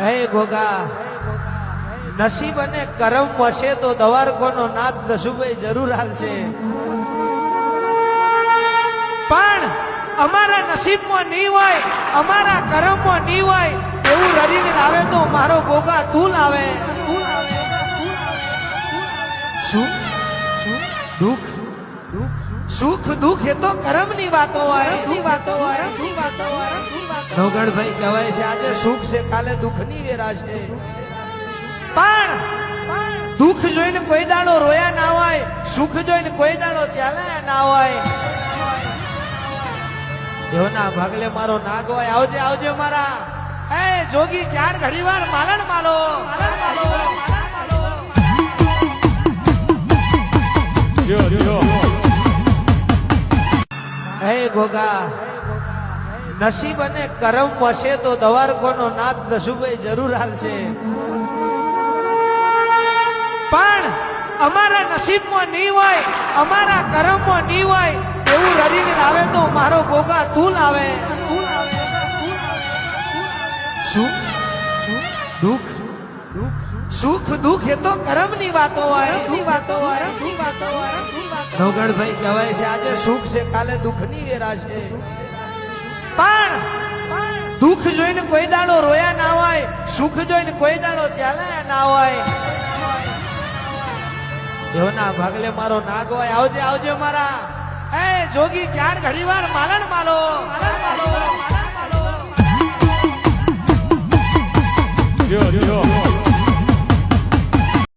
હે ગોગા નસીબ અને કરમ વસે તો દવારકોનો નાથ દસુભાઈ જરૂર હાલશે, પણ અમારા નસીબમાં નહીં હોય, અમારા કરમમાં નહીં હોય એવું રરીને લાવે તો મારો ગોગા તું લાવે. સુખ દુઃખ સુખ દુઃખ એ તો કરમની વાતો હોય. નવગણભાઈ કહેવાય છે આજે સુખ છે કાલે દુઃખની વેરા છે, પણ દુઃખ જોઈને કોઈ દાડો રોયા ના હોય, સુખ જોઈને કોઈ દાડો ચાલ્યા ના હોય. એવના ભાગલે મારો નાગ હોય. આવજે આવજે મારા એ જોગી ચાર ઘડી વાર માલણ માલો. હે ગોગા નસીબ અને કરમ વસે તો દવારકોનો નાથ દસુભાઈ જરૂર હાલશે, પણ અમારા નસીબમાં નહીં હોય, અમારા કરમમાં નહીં હોય એવું રરીને લાવે તો મારો ગોગા તું લાવે. સુખ દુઃખ સુખ દુઃખ એ તો કરમની વાતો હોય. નવગણભાઈ કહેવાય છે આજે સુખ છે કાલે દુઃખની વેરા છે, પણ દુઃખ જોઈને કોઈ દાડો રોયા ના હોય, સુખ જોઈને કોઈ દાડો ચાલ્યા ના હોય. એવના ભાગલે મારો નાગ હોય. આવજે આવજે મારા એ જોગી ચાર ઘડી વાર માલણ માલો. Yo.